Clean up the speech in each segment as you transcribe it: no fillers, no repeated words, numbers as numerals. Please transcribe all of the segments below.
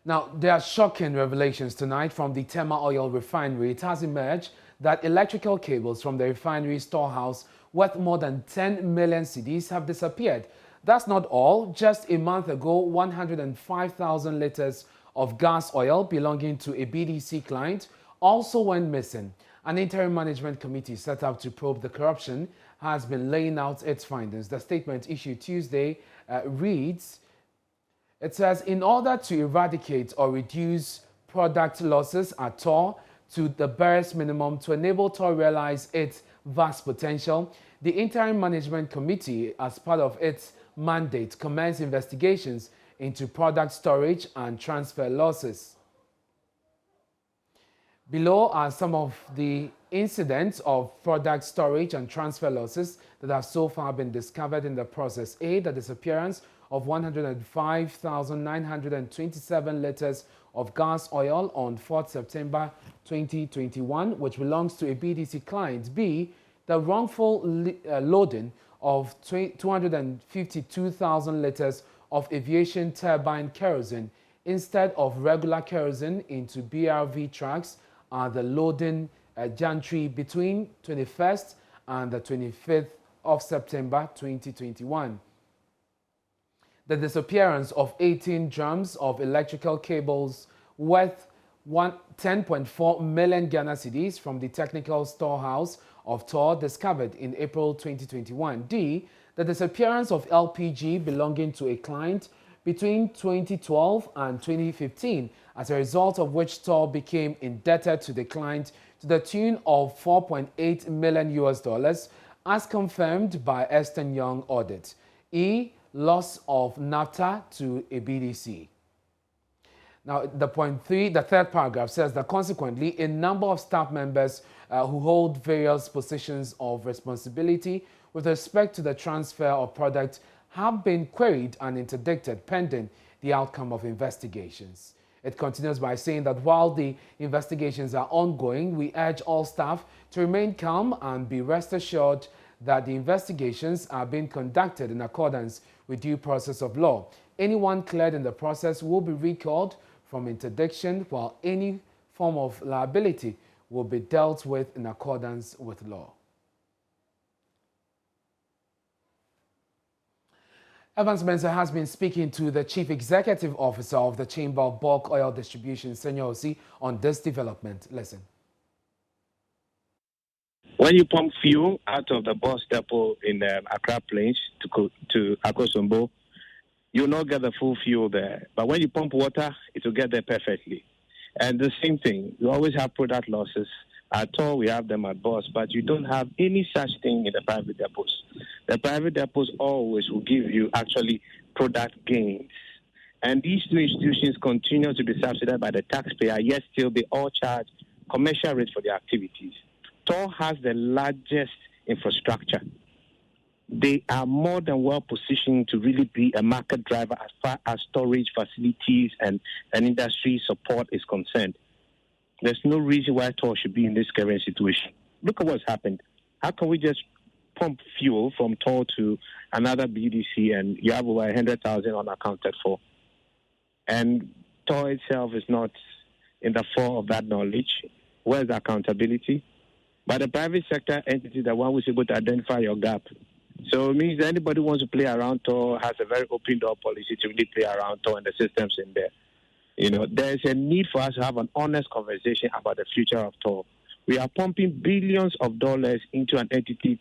Now, there are shocking revelations tonight from the Tema Oil Refinery. It has emerged that electrical cables from the refinery storehouse worth more than 10 million cedis have disappeared. That's not all. Just a month ago, 105,000 liters of gas oil belonging to a BDC client also went missing. An interim management committee set up to probe the corruption has been laying out its findings. The statement issued Tuesday reads, it says, in order to eradicate or reduce product losses at TOR to the barest minimum to enable TOR realize its vast potential, the Interim Management Committee, as part of its mandate, commenced investigations into product storage and transfer losses. Below are some of the incidents of product storage and transfer losses that have so far been discovered in the process. A, the disappearance of 105,927 liters of gas oil on 4th September 2021, which belongs to a BDC client. B, the wrongful loading of 252,000 liters of aviation turbine kerosene instead of regular kerosene into BRV trucks are the loading gantry between 21st and the 25th of September 2021. The disappearance of 18 drums of electrical cables worth 10.4 million Ghana cedis from the technical storehouse of TOR discovered in April 2021. D, the disappearance of LPG belonging to a client between 2012 and 2015, as a result of which TOR became indebted to the client to the tune of $4.8 million, as confirmed by Ernst & Young audit. E, loss of naphtha to a BDC. Now, the third paragraph says that consequently, a number of staff members who hold various positions of responsibility with respect to the transfer of product have been queried and interdicted pending the outcome of investigations. It continues by saying that while the investigations are ongoing, we urge all staff to remain calm and be rest assured that the investigations are being conducted in accordance with due process of law. Anyone cleared in the process will be recalled from interdiction, while any form of liability will be dealt with in accordance with law. Evans Mensah has been speaking to the Chief Executive Officer of the Chamber of Bulk Oil Distribution, Senior OC, on this development. Listen. When you pump fuel out of the bus depot in the Accra Plains to Akosombo, you'll not get the full fuel there. But when you pump water, it will get there perfectly. And the same thing, you always have product losses. At TOR, we have them at bus, but you don't have any such thing in the private depots. The private depots always will give you actually product gains. And these two institutions continue to be subsidized by the taxpayer, yet still they all charge commercial rates for their activities. TOR has the largest infrastructure. They are more than well positioned to really be a market driver as far as storage facilities and industry support is concerned. There's no reason why TOR should be in this current situation. Look at what's happened. How can we just pump fuel from TOR to another BDC and you have over 100,000 unaccounted for? And TOR itself is not in the fore of that knowledge. Where's the accountability? But the private sector entity, the one who's able to identify your gap. So it means that anybody who wants to play around TOR has a very open door policy to really play around TOR and the systems in there. You know, there's a need for us to have an honest conversation about the future of TOR. We are pumping billions of dollars into an entity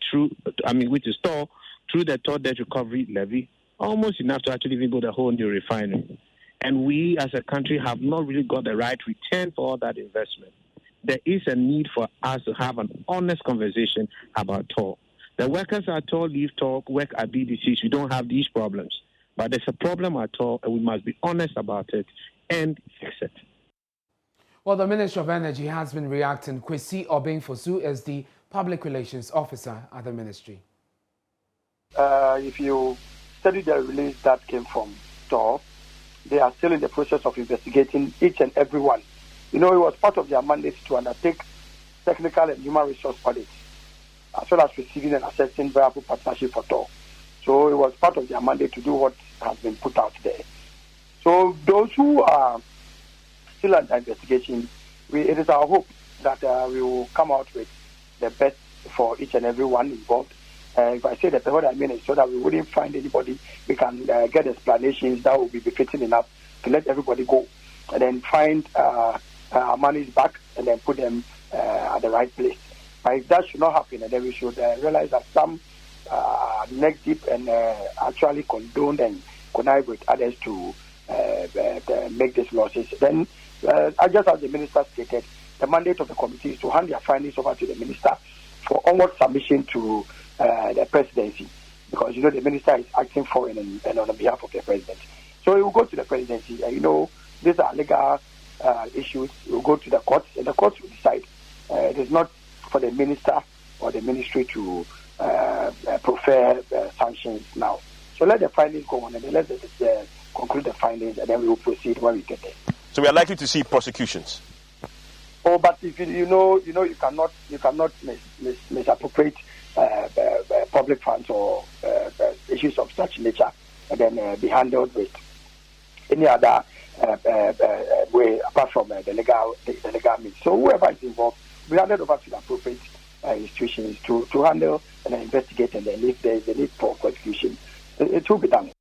which is TOR, through the TOR debt recovery levy, almost enough to actually even go the whole new refinery. And we as a country have not really got the right return for all that investment. There is a need for us to have an honest conversation about TOR. The workers at TOR leave TOR, work at BDCs. We don't have these problems. But there's a problem at TOR, and we must be honest about it and fix it. Well, the Ministry of Energy has been reacting. Kwesi Obingfosu is the Public Relations Officer at the Ministry. If you study the release that came from TOR, they are still in the process of investigating each and every one. You know, it was part of their mandate to undertake technical and human resource audits, as well as receiving and assessing viable partnership for TOR. So it was part of their mandate to do what has been put out there. So those who are still under investigation. It is our hope that we will come out with the best for each and every one involved. If I say that, what I mean is so that we wouldn't find anybody, we can get explanations that will be befitting enough to let everybody go, and then find our monies back and then put them at the right place. But if that should not happen, and then we should realize that some neck deep and actually condoned and connive with others to make these losses. Then, just as the minister stated, the mandate of the committee is to hand their findings over to the minister for onward submission to the presidency, because the minister is acting for and on behalf of the president. So it will go to the presidency. These are legal issues. It will go to the courts, and the courts will decide. It is not for the minister or the ministry to prefer sanctions now. So let the findings go on, and then let's conclude the findings, and then we will proceed when we get there. So we are likely to see prosecutions. Oh, but if you cannot misappropriate public funds or issues of such nature, and then be handled with any other way apart from the legal means. So whoever is involved, we handed over to the appropriate institutions to handle and investigate, and then if there is a need for prosecution, it will be done.